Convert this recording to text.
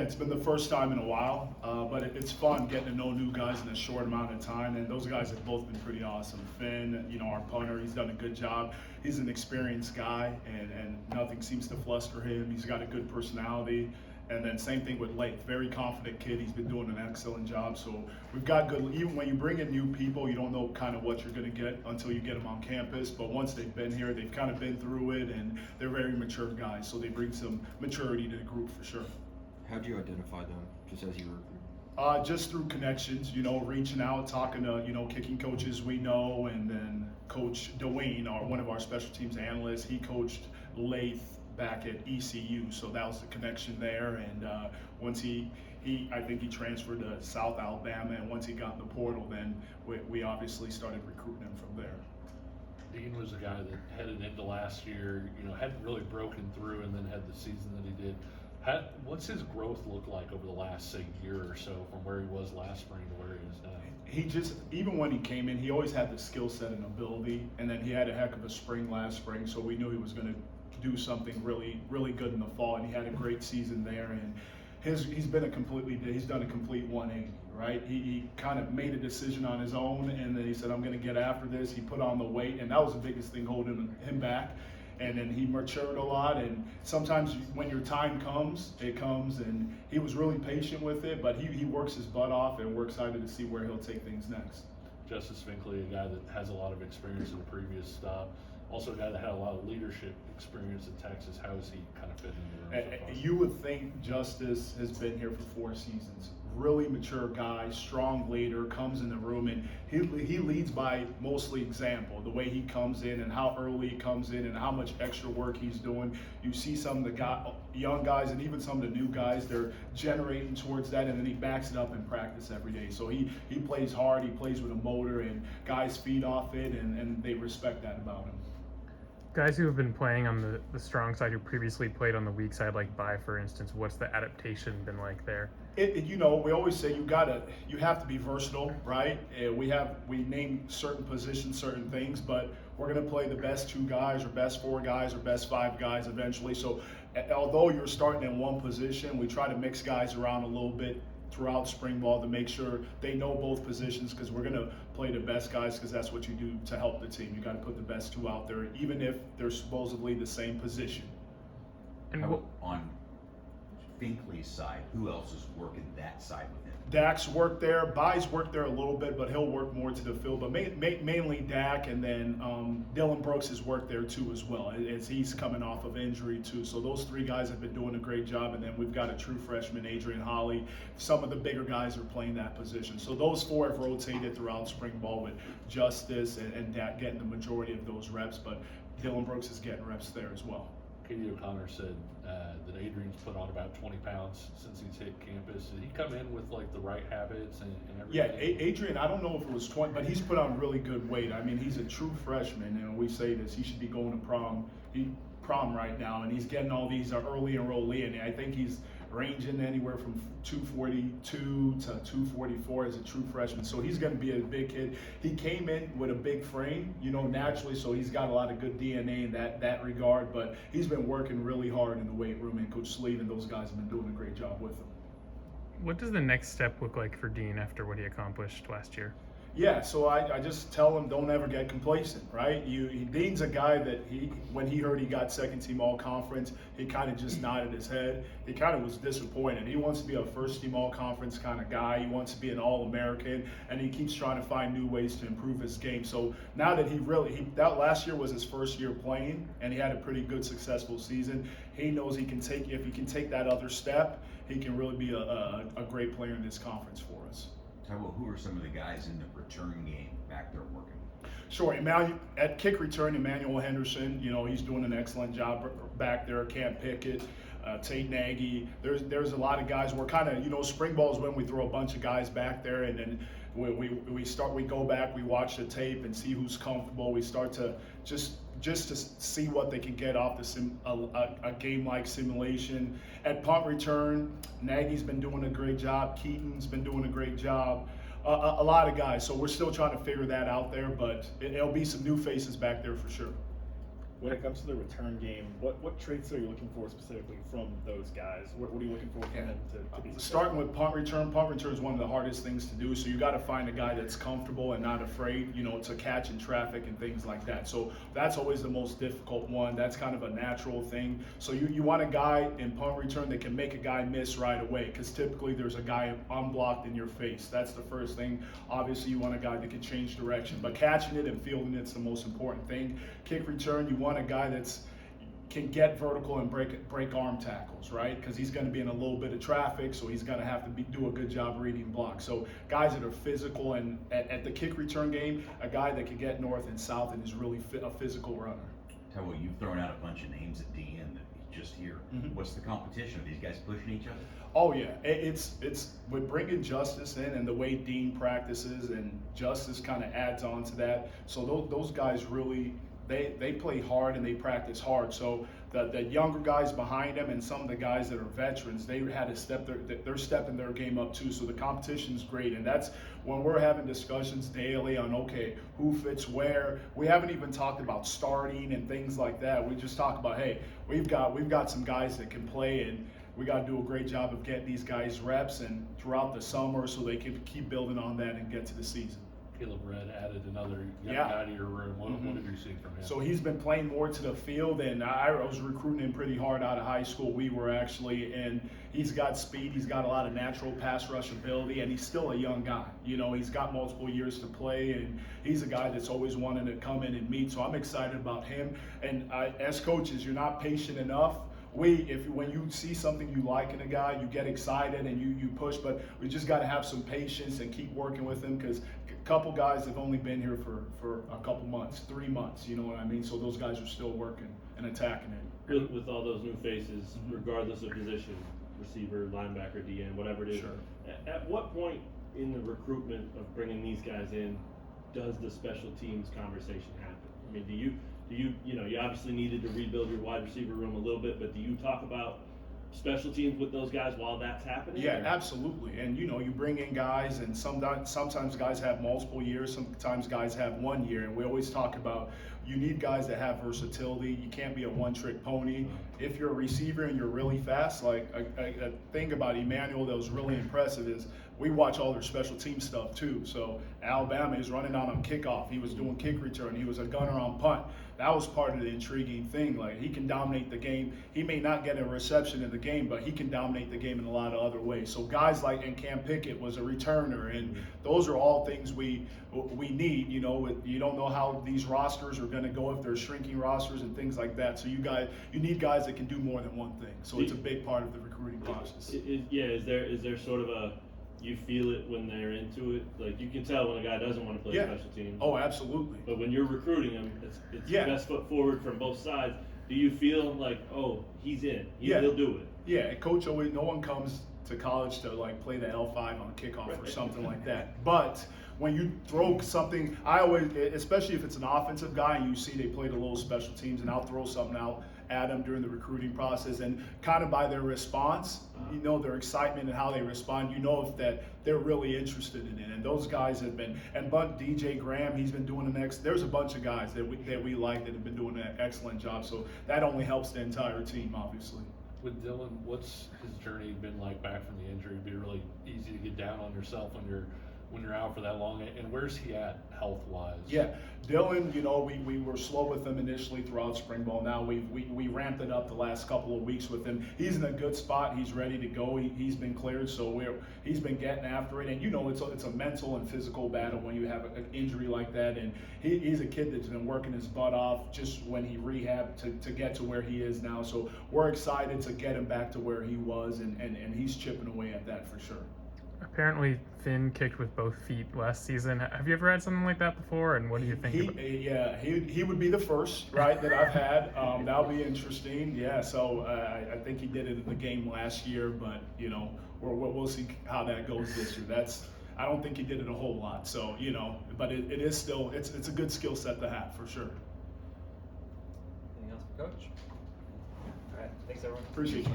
it's been the first time in a while, but it's fun getting to know new guys in a short amount of time, and those guys have both been pretty awesome. Finn, our punter, he's done a good job. He's an experienced guy, and nothing seems to fluster him. He's got a good personality. And then same thing with Lake, very confident kid. He's been doing an excellent job. So we've got good, even when you bring in new people, you don't know kind of what you're going to get until you get them on campus. But once they've been here, they've kind of been through it, and they're very mature guys. So they bring some maturity to the group for sure. How do you identify them, just as you recruit? Just through connections, reaching out, talking to, kicking coaches we know, and then Coach Dwayne, one of our special teams analysts, he coached Lath back at ECU, so that was the connection there. And once I think he transferred to South Alabama, and once he got in the portal, then we obviously started recruiting him from there. Dean was a guy that headed into last year, hadn't really broken through, and then had the season that he did. What's his growth look like over the last, say, year or so, from where he was last spring to where he is now? He just, even when he came in, he always had the skill set and ability, and then he had a heck of a spring last spring, so we knew he was going to do something really, really good in the fall, and he had a great season there. And he's done a complete 180, right? He kind of made a decision on his own, and then he said, I'm going to get after this. He put on the weight, and that was the biggest thing holding him back. And then he matured a lot, and sometimes when your time comes, it comes, and he was really patient with it, but he works his butt off, and we're excited to see where he'll take things next. Justice Finkley, a guy that has a lot of experience in the previous stop, also a guy that had a lot of leadership experience in Texas. How is he kind of fitting in the room so far? You would think Justice has been here for 4 seasons. Really mature guy, strong leader, comes in the room, and he leads by mostly example. The way he comes in and how early he comes in and how much extra work he's doing. You see some of the young guys and even some of the new guys, they're generating towards that, and then he backs it up in practice every day. So he plays hard, he plays with a motor, and guys feed off it, and they respect that about him. Guys who have been playing on the strong side who previously played on the weak side, like Bai, for instance, what's the adaptation been like there? We always say you have to be versatile, right? We name certain positions, certain things, but we're going to play the best 2 guys or best 4 guys or best 5 guys eventually. So although you're starting in one position, we try to mix guys around a little bit throughout spring ball to make sure they know both positions, because we're going to play the best guys, because that's what you do to help the team. You got to put the best 2 out there, even if they're supposedly the same position. And on Finkley's side, who else is working that side with him? Dak's worked there. Bai's worked there a little bit, but he'll work more to the field. But mainly Dak, and then Dylan Brooks has worked there too as well, as he's coming off of injury too. So those 3 guys have been doing a great job. And then we've got a true freshman, Adrian Holly. Some of the bigger guys are playing that position. So those 4 have rotated throughout spring ball, with Justice and Dak getting the majority of those reps. But Dylan Brooks is getting reps there as well. Katie O'Connor said that Adrian's put on about 20 pounds since he's hit campus. Did he come in with like the right habits and everything? Yeah, Adrian, I don't know if it was 20, but he's put on really good weight. I mean, he's a true freshman, and we say this, he should be going to prom right now, and he's getting all these early enrollee, and I think he's ranging anywhere from 242 to 244 as a true freshman. So he's going to be a big kid. He came in with a big frame, naturally, so he's got a lot of good DNA in that regard, but he's been working really hard in the weight room, and Coach Sleeve and those guys have been doing a great job with him. What does the next step look like for Dean after what he accomplished last year? Yeah, so I just tell him, don't ever get complacent, right? Dean's a guy that when he heard he got second team all conference, he kind of just nodded his head. He kind of was disappointed. He wants to be a first team all conference kind of guy. He wants to be an All-American, and he keeps trying to find new ways to improve his game. So now that that last year was his first year playing, and he had a pretty good successful season, he knows if he can take that other step, he can really be a great player in this conference for us. Taiwo, who are some of the guys in the return game back there working? Sure, at kick return, Emmanuel Henderson, he's doing an excellent job back there. Cam Pickett, Tate Nagy. There's a lot of guys. We're kind of, spring ball is when we throw a bunch of guys back there, and then we go back, we watch the tape and see who's comfortable. We start to just to see what they can get off a game-like simulation. At punt return, Nagy's been doing a great job. Keaton's been doing a great job. A lot of guys. So we're still trying to figure that out there, but it'll be some new faces back there for sure. when it comes to the return game, what traits are you looking for specifically from those guys? What are you looking for from them to be successful? Starting with punt return is one of the hardest things to do. So you got to find a guy that's comfortable and not afraid, to catch in traffic and things like that. So that's always the most difficult one. That's kind of a natural thing. So you want a guy in punt return that can make a guy miss right away, because typically there's a guy unblocked in your face. That's the first thing. Obviously you want a guy that can change direction, but catching it and fielding it's the most important thing. Kick return, you want a guy that's can get vertical and break arm tackles, right? Because he's going to be in a little bit of traffic, so he's going to have to do a good job reading blocks. So guys that are physical, and at the kick return game, a guy that can get north and south and is really a physical runner. Taiwo, you've thrown out a bunch of names at DN that you just hear. Mm-hmm. What's the competition? Are these guys pushing each other? Oh yeah, it's with bringing Justice in and the way Dean practices, and Justice kind of adds on to that. So those guys really, they play hard and they practice hard. So the younger guys behind them and some of the guys that are veterans, they had to they're stepping their game up too. So the competition's great, and that's when we're having discussions daily on, okay, who fits where. We haven't even talked about starting and things like that. We just talk about, hey, we've got some guys that can play, and we got to do a great job of getting these guys reps and throughout the summer so they can keep building on that and get to the season. Caleb Red added another young guy to your room. What have you seen from him? So he's been playing more to the field, and I was recruiting him pretty hard out of high school. We were actually, and he's got speed. He's got a lot of natural pass rush ability, and he's still a young guy. He's got multiple years to play, and he's a guy that's always wanting to come in and meet. So I'm excited about him. And as coaches, you're not patient enough. When you see something you like in a guy, you get excited and you push, but we just got to have some patience and keep working with him, because a couple guys have only been here for a couple months, 3 months, you know what I mean? So those guys are still working and attacking it. With all those new faces, regardless of position, receiver, linebacker, DN, whatever it is, Sure. At what point in the recruitment of bringing these guys in does the special teams conversation happen? I mean, do you you obviously needed to rebuild your wide receiver room a little bit, but do you talk about special teams with those guys while that's happening? Yeah, absolutely. And you bring in guys, and sometimes guys have multiple years, sometimes guys have 1 year, and we always talk about you need guys that have versatility. You can't be a one-trick pony. If you're a receiver and you're really fast, like a thing about Emmanuel that was really impressive is we watch all their special team stuff too. So Alabama is running out on kickoff. He was doing kick return. He was a gunner on punt. That was part of the intriguing thing. Like, he can dominate the game. He may not get a reception in the game, but he can dominate the game in a lot of other ways. So guys like, and Cam Pickett was a returner, and those are all things we need. You don't know how these rosters are going to go, if they're shrinking rosters and things like that. So you need guys that can do more than one thing. So it's a big part of the recruiting process. Is there sort of a, you feel it when they're into it? Like, you can tell when a guy doesn't want to play special teams. Oh, absolutely. But when you're recruiting him, it's best foot forward from both sides. Do you feel like, oh, he's in, he'll do it? Yeah, coach always, no one comes to college to play the L5 on kickoff or something like that. But when you throw something, I always, especially if it's an offensive guy and you see they played a little special teams, and I'll throw something out at them during the recruiting process, and kind of by their response, their excitement and how they respond, if that they're really interested in it. And those guys have been, and DJ Graham, he's been doing there's a bunch of guys that we like that have been doing an excellent job. So that only helps the entire team, obviously. With Dylan, what's his journey been like back from the injury? It'd be really easy to get down on yourself when you're out for that long. And where's he at health-wise? Yeah, Dylan, we were slow with him initially throughout spring ball. Now we ramped it up the last couple of weeks with him. He's in a good spot. He's ready to go. He's been cleared, so he's been getting after it. And it's a mental and physical battle when you have an injury like that. And he's a kid that's been working his butt off just when he rehabbed to get to where he is now. So we're excited to get him back to where he was, and he's chipping away at that for sure. Apparently, Finn kicked with both feet last season. Have you ever had something like that before? And what do you think? He would be the first, right, that I've had. That'll be interesting. Yeah, so I think he did it in the game last year, but we'll see how that goes this year. I don't think he did it a whole lot. So but it is still it's a good skill set to have for sure. Anything else for Coach? All right, thanks everyone. Appreciate you guys.